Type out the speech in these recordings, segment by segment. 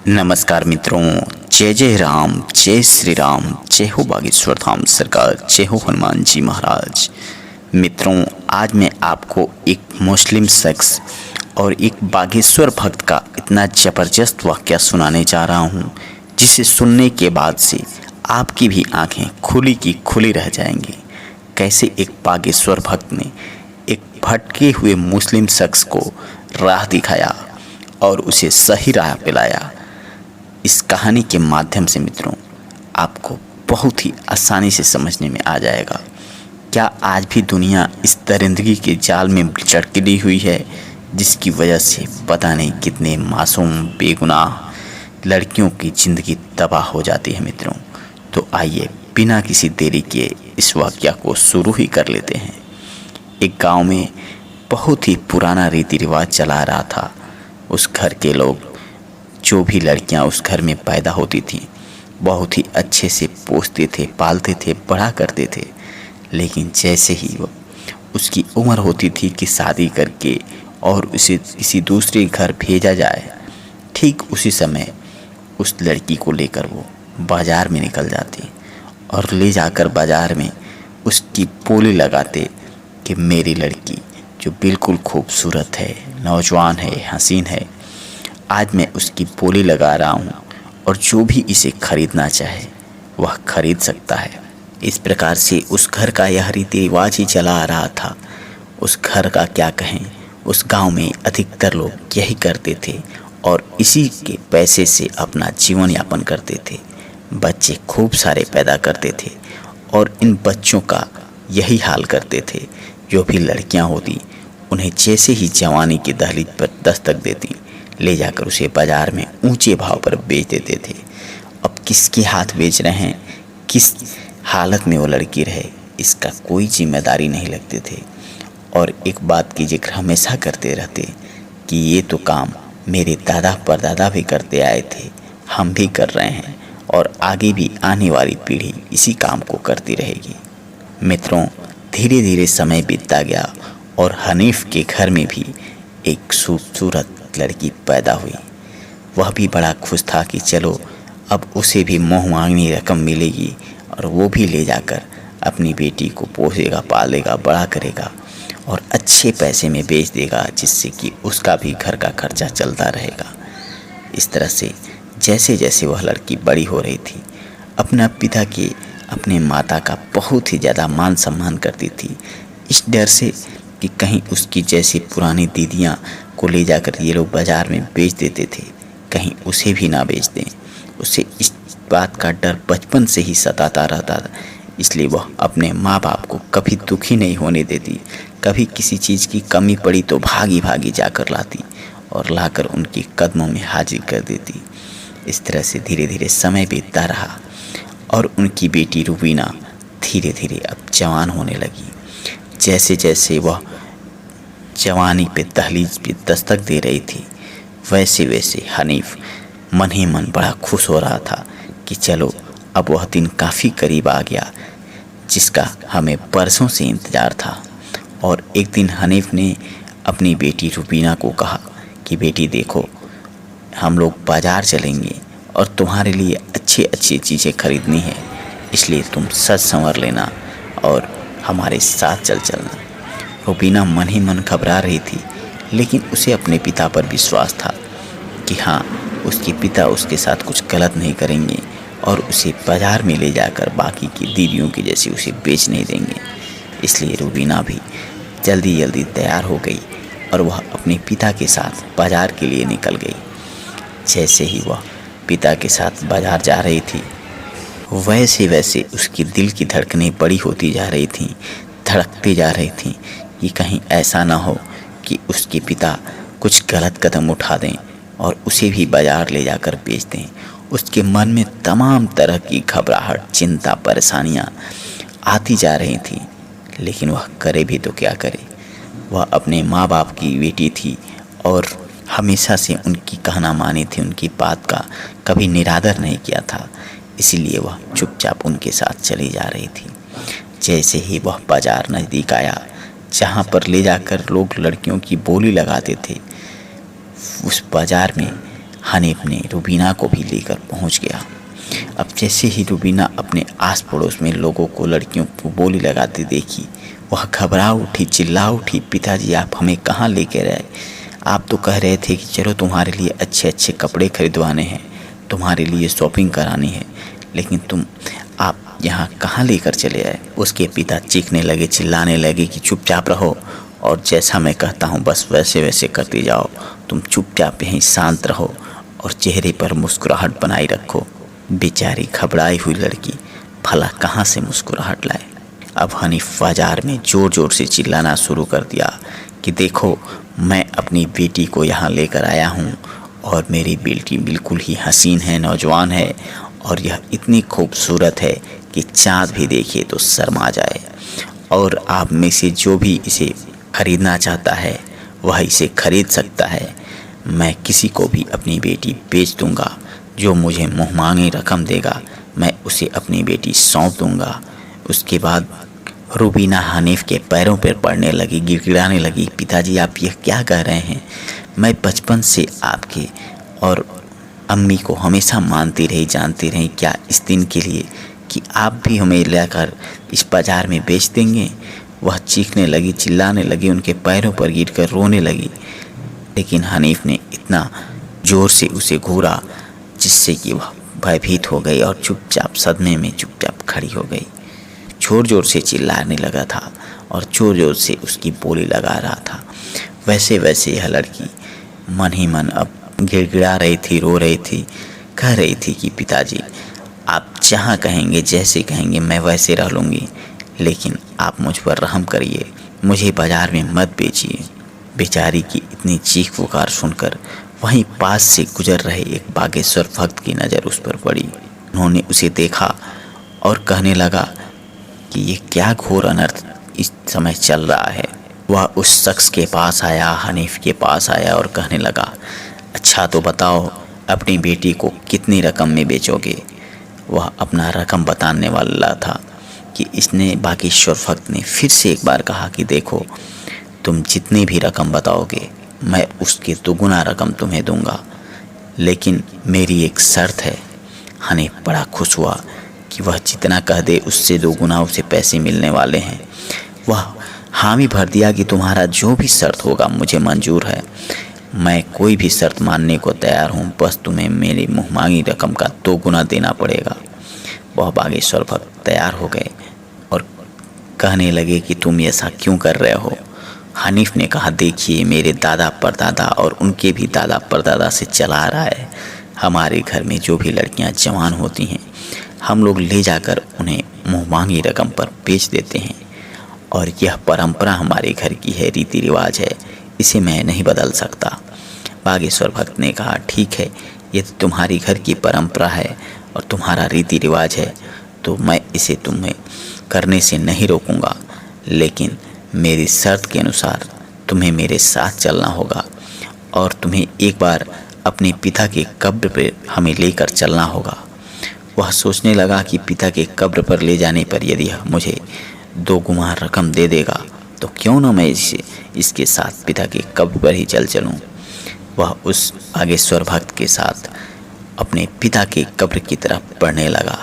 नमस्कार मित्रों। जय जय राम, जय श्री राम, जय हो बागेश्वर धाम सरकार, जय हो हनुमान जी महाराज। मित्रों, आज मैं आपको एक मुस्लिम शख्स और एक बागेश्वर भक्त का इतना ज़बरदस्त वाक़या सुनाने जा रहा हूँ, जिसे सुनने के बाद से आपकी भी आंखें खुली की खुली रह जाएंगी। कैसे एक बागेश्वर भक्त ने एक भटके हुए मुस्लिम शख्स को राह दिखाया और उसे सही राह पिलाया। इस कहानी के माध्यम से मित्रों आपको बहुत ही आसानी से समझने में आ जाएगा। क्या आज भी दुनिया इस दरिंदगी के जाल में चटकली हुई है, जिसकी वजह से पता नहीं कितने मासूम बेगुनाह लड़कियों की ज़िंदगी तबाह हो जाती है। मित्रों, तो आइए बिना किसी देरी के इस वाक़या को शुरू ही कर लेते हैं। एक गांव में बहुत ही पुराना रीति रिवाज चला आ रहा था। उस घर के लोग, जो भी लड़कियां उस घर में पैदा होती थीं, बहुत ही अच्छे से पोसते थे, पालते थे, बड़ा करते थे। लेकिन जैसे ही वो उसकी उम्र होती थी कि शादी करके और उसे किसी दूसरे घर भेजा जाए, ठीक उसी समय उस लड़की को लेकर वो बाज़ार में निकल जाती और ले जाकर बाज़ार में उसकी बोली लगाते कि मेरी लड़की जो बिल्कुल खूबसूरत है, नौजवान है, हसीन है, आज मैं उसकी बोली लगा रहा हूँ और जो भी इसे खरीदना चाहे वह खरीद सकता है। इस प्रकार से उस घर का यह रीति रिवाज ही चला आ रहा था। उस घर का क्या कहें, उस गांव में अधिकतर लोग यही करते थे और इसी के पैसे से अपना जीवन यापन करते थे। बच्चे खूब सारे पैदा करते थे और इन बच्चों का यही हाल करते थे। जो भी लड़कियां होती, उन्हें जैसे ही जवानी की दहलीज पर दस्तक देती, ले जाकर उसे बाज़ार में ऊंचे भाव पर बेच देते थे। अब किसके हाथ बेच रहे हैं, किस हालत में वो लड़की रहे, इसका कोई जिम्मेदारी नहीं लगते थे। और एक बात की जिक्र हमेशा करते रहते कि ये तो काम मेरे दादा परदादा भी करते आए थे, हम भी कर रहे हैं और आगे भी आने वाली पीढ़ी इसी काम को करती रहेगी। मित्रों, धीरे धीरे समय बीतता गया और हनीफ के घर में भी एक खूबसूरत लड़की पैदा हुई। वह भी बड़ा खुश था कि चलो अब उसे भी मुँह मांगनी रकम मिलेगी और वो भी ले जाकर अपनी बेटी को पोसेगा, पालेगा, बड़ा करेगा और अच्छे पैसे में बेच देगा, जिससे कि उसका भी घर का खर्चा चलता रहेगा। इस तरह से जैसे जैसे वह लड़की बड़ी हो रही थी, अपने पिता के, अपने माता का बहुत ही ज़्यादा मान सम्मान करती थी, इस डर से कि कहीं उसकी जैसी पुरानी दीदियाँ को ले जाकर ये लोग बाज़ार में बेच देते थे, कहीं उसे भी ना बेच दें। उसे इस बात का डर बचपन से ही सताता रहता था। इसलिए वह अपने माँ बाप को कभी दुखी नहीं होने देती। कभी किसी चीज़ की कमी पड़ी तो भागी भागी जाकर लाती और लाकर उनके कदमों में हाजिर कर देती। इस तरह से धीरे धीरे समय बीतता रहा और उनकी बेटी रुबीना धीरे धीरे अब जवान होने लगी। जैसे जैसे वह जवानी पे दहलीज पे दस्तक दे रही थी, वैसे वैसे हनीफ मन ही मन बड़ा खुश हो रहा था कि चलो अब वह दिन काफ़ी करीब आ गया, जिसका हमें बरसों से इंतज़ार था। और एक दिन हनीफ ने अपनी बेटी रुबीना को कहा कि बेटी देखो, हम लोग बाज़ार चलेंगे और तुम्हारे लिए अच्छी अच्छी चीज़ें खरीदनी है, इसलिए तुम सज संवर लेना और हमारे साथ चल चलना। रुबीना मन ही मन घबरा रही थी, लेकिन उसे अपने पिता पर विश्वास था कि हाँ, उसके पिता उसके साथ कुछ गलत नहीं करेंगे और उसे बाज़ार में ले जाकर बाकी की दीदियों की जैसे उसे बेच नहीं देंगे। इसलिए रुबीना भी जल्दी जल्दी तैयार हो गई और वह अपने पिता के साथ बाज़ार के लिए निकल गई। जैसे ही वह पिता के साथ बाज़ार जा रही थी, वैसे वैसे उसके दिल की धड़कनें बड़ी होती जा रही थीं, धड़कती जा रही थीं कि कहीं ऐसा ना हो कि उसके पिता कुछ गलत कदम उठा दें और उसे भी बाज़ार ले जाकर बेच दें। उसके मन में तमाम तरह की घबराहट, चिंता, परेशानियां आती जा रही थीं, लेकिन वह करे भी तो क्या करे। वह अपने माँ बाप की बेटी थी और हमेशा से उनकी कहना मानी थी, उनकी बात का कभी निरादर नहीं किया था। इसीलिए वह चुपचाप उनके साथ चली जा रही थी। जैसे ही वह बाज़ार नज़दीक आया, जहाँ पर ले जाकर लोग लड़कियों की बोली लगाते थे, उस बाज़ार में हनीफ ने रुबीना को भी लेकर पहुंच गया। अब जैसे ही रुबीना अपने आस पड़ोस में लोगों को, लड़कियों को बोली लगाती देखी, वह घबरा उठी, चिल्ला उठी, पिताजी आप हमें कहाँ लेकर आए? आप तो कह रहे थे कि चलो तुम्हारे लिए अच्छे अच्छे कपड़े खरीदवाने हैं, तुम्हारे लिए शॉपिंग करानी है, लेकिन आप यहाँ कहाँ लेकर चले आए? उसके पिता चीखने लगे, चिल्लाने लगे कि चुपचाप रहो और जैसा मैं कहता हूँ बस वैसे वैसे करते जाओ। तुम चुपचाप यहीं शांत रहो और चेहरे पर मुस्कुराहट बनाए रखो। बेचारी घबराई हुई लड़की भला कहाँ से मुस्कुराहट लाए। अब हनीफ बाजार में ज़ोर ज़ोर से चिल्लाना शुरू कर दिया कि देखो, मैं अपनी बेटी को यहाँ लेकर आया हूँ और मेरी बेटी बिल्कुल ही हसीन है, नौजवान है और यह इतनी खूबसूरत है कि चाँद भी देखे तो शर्मा जाए। और आप में से जो भी इसे खरीदना चाहता है वह इसे खरीद सकता है। मैं किसी को भी अपनी बेटी बेच दूंगा। जो मुझे मुँह मांगी रकम देगा मैं उसे अपनी बेटी सौंप दूंगा। उसके बाद रुबीना हनीफ के पैरों पर पड़ने लगी, गिड़गिड़ाने लगी, पिताजी आप यह क्या कह रहे हैं? मैं बचपन से आपके और अम्मी को हमेशा मानती रही, जानती रही, क्या इस दिन के लिए कि आप भी हमें लेकर इस बाज़ार में बेच देंगे? वह चीखने लगी, चिल्लाने लगी, उनके पैरों पर गिरकर रोने लगी। लेकिन हनीफ ने इतना ज़ोर से उसे घूरा जिससे कि वह भयभीत हो गई और चुपचाप सदमे में चुपचाप खड़ी हो गई। ज़ोर ज़ोर से चिल्लाने लगा था और ज़ोर ज़ोर से उसकी बोली लगा रहा था। वैसे वैसे यह लड़की मन ही मन अब गिड़गिड़ा रही थी, रो रही थी, कह रही थी कि पिताजी आप जहाँ कहेंगे, जैसे कहेंगे मैं वैसे रह लूँगी, लेकिन आप मुझ पर रहम करिए, मुझे बाज़ार में मत बेचिए। बेचारी की इतनी चीख पुकार सुनकर वहीं पास से गुजर रहे एक बागेश्वर भक्त की नज़र उस पर पड़ी। उन्होंने उसे देखा और कहने लगा कि ये क्या घोर अनर्थ इस समय चल रहा है। वह उस शख्स के पास आया, हनीफ के पास आया और कहने लगा, अच्छा तो बताओ अपनी बेटी को कितनी रकम में बेचोगे? वह अपना रकम बताने वाला था कि इसने बागेश्वर भक्त ने फिर से एक बार कहा कि देखो, तुम जितनी भी रकम बताओगे मैं उसके दोगुना रकम तुम्हें दूंगा, लेकिन मेरी एक शर्त है। हनीफ बड़ा खुश हुआ कि वह जितना कह दे उससे दोगुना उसे पैसे मिलने वाले हैं। वह हामी भर दिया कि तुम्हारा जो भी शर्त होगा मुझे मंजूर है, मैं कोई भी शर्त मानने को तैयार हूँ, बस तुम्हें मेरी मुँहमांगी रकम का दोगुना देना पड़ेगा। वह बागेश्वर भक्त तैयार हो गए और कहने लगे कि तुम ऐसा क्यों कर रहे हो? हनीफ ने कहा, देखिए मेरे दादा परदादा और उनके भी दादा परदादा से चला आ रहा है, हमारे घर में जो भी लड़कियां जवान होती हैं हम लोग ले जाकर उन्हें मुँहमांगी रकम पर बेच देते हैं और यह परंपरा हमारे घर की है, रीति रिवाज है, इसे मैं नहीं बदल सकता। बागेश्वर भक्त ने कहा, ठीक है, ये तो तुम्हारी घर की परंपरा है और तुम्हारा रीति रिवाज है, तो मैं इसे तुम्हें करने से नहीं रोकूंगा, लेकिन मेरी शर्त के अनुसार तुम्हें मेरे साथ चलना होगा और तुम्हें एक बार अपने पिता के कब्र पर हमें लेकर चलना होगा। वह सोचने लगा कि पिता के कब्र पर ले जाने पर यदि मुझे दोगुना रकम दे देगा तो क्यों ना मैं इसके साथ पिता के कब्र पर ही चलूं। वह उस बागेश्वर भक्त के साथ अपने पिता के कब्र की तरफ बढ़ने लगा।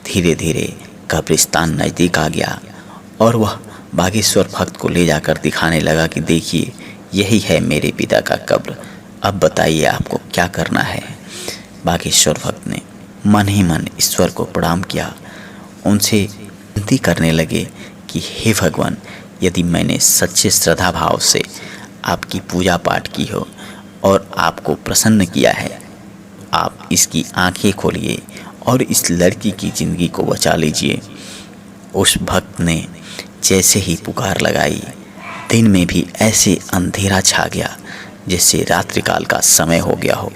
धीरे धीरे कब्रिस्तान नज़दीक आ गया और वह बागेश्वर भक्त को ले जाकर दिखाने लगा कि देखिए, यही है मेरे पिता का कब्र, अब बताइए आपको क्या करना है। बागेश्वर भक्त ने मन ही मन ईश्वर को प्रणाम किया, उनसे विनती करने लगे कि हे भगवान, यदि मैंने सच्चे श्रद्धा भाव से आपकी पूजा पाठ की हो और आपको प्रसन्न किया है, आप इसकी आंखें खोलिए और इस लड़की की ज़िंदगी को बचा लीजिए। उस भक्त ने जैसे ही पुकार लगाई, दिन में भी ऐसे अंधेरा छा गया जैसे रात्रिकाल का समय हो गया हो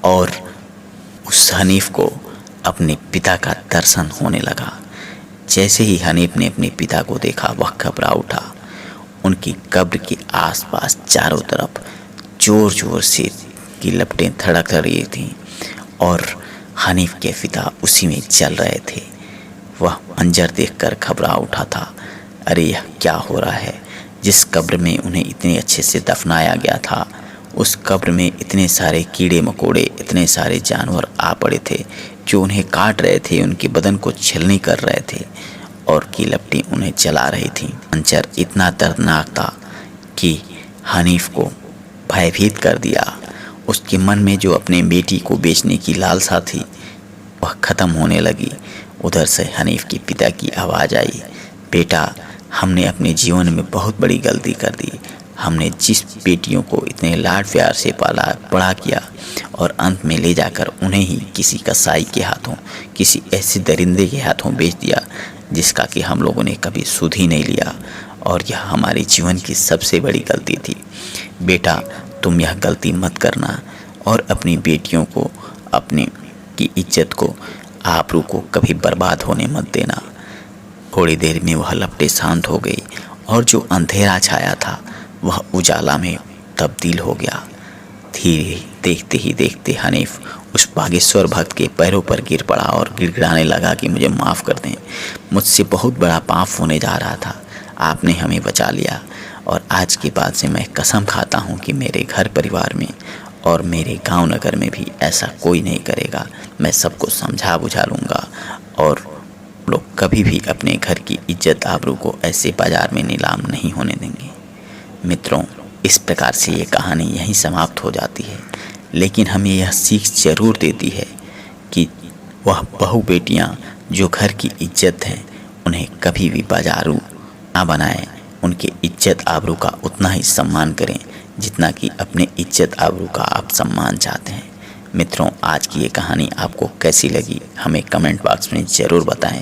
और उस हनीफ को अपने पिता का दर्शन होने लगा। जैसे ही हनीफ ने अपने पिता को देखा वह घबरा उठा। उनकी कब्र के आसपास चारों तरफ जोर जोर से की लपटें धड़क रही थीं और हनीफ के पिता उसी में चल रहे थे। वह मंजर देखकर घबरा उठा था। अरे यह क्या हो रहा है? जिस कब्र में उन्हें इतने अच्छे से दफनाया गया था उस कब्र में इतने सारे कीड़े मकोड़े, इतने सारे जानवर आ पड़े थे जो उन्हें काट रहे थे, उनके बदन को छलनी कर रहे थे और की लपटें उन्हें जला रही थी। मंजर इतना दर्दनाक था कि हनीफ को भयभीत कर दिया। उसके मन में जो अपने बेटी को बेचने की लालसा थी वह ख़त्म होने लगी। उधर से हनीफ के पिता की आवाज़ आई, बेटा, हमने अपने जीवन में बहुत बड़ी गलती कर दी। हमने जिस बेटियों को इतने लाड प्यार से पाला बड़ा किया और अंत में ले जाकर उन्हें ही किसी कसाई के हाथों, किसी ऐसे दरिंदे के हाथों बेच दिया जिसका कि हम लोगों ने कभी सुध ही नहीं लिया, और यह हमारे जीवन की सबसे बड़ी गलती थी। बेटा, तुम यह गलती मत करना और अपनी बेटियों को, अपनी की इज्जत को, आबरू को कभी बर्बाद होने मत देना। थोड़ी देर में वह लपटें शांत हो गई और जो अंधेरा छाया था वह उजाला में तब्दील हो गया। धीरे देखते ही देखते हनीफ उस बागेश्वर भक्त के पैरों पर गिर पड़ा और गिड़गिड़ाने लगा कि मुझे माफ़ कर दें, मुझसे बहुत बड़ा पाप होने जा रहा था, आपने हमें बचा लिया और आज के बाद से मैं कसम खाता हूँ कि मेरे घर परिवार में और मेरे गांव नगर में भी ऐसा कोई नहीं करेगा। मैं सबको समझा बुझा लूँगा और लोग कभी भी अपने घर की इज्जत आबरू को ऐसे बाज़ार में नीलाम नहीं होने देंगे। मित्रों, इस प्रकार से ये कहानी यहीं समाप्त हो जाती है, लेकिन हमें यह सीख ज़रूर देती है कि वह बहू बेटियाँ जो घर की इज्जत हैं उन्हें कभी भी बाजारू ना बनाएं। उनकी इज्जत आबरू का उतना ही सम्मान करें जितना कि अपने इज्जत आबरू का आप सम्मान चाहते हैं। मित्रों, आज की ये कहानी आपको कैसी लगी हमें कमेंट बॉक्स में ज़रूर बताएं,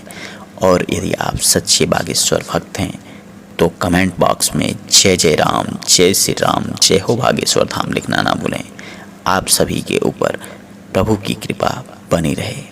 और यदि आप सच्चे बागेश्वर भक्त हैं तो कमेंट बॉक्स में जय जय राम, जय श्री राम, जय हो बागेश्वर धाम लिखना ना भूलें। आप सभी के ऊपर प्रभु की कृपा बनी रहे।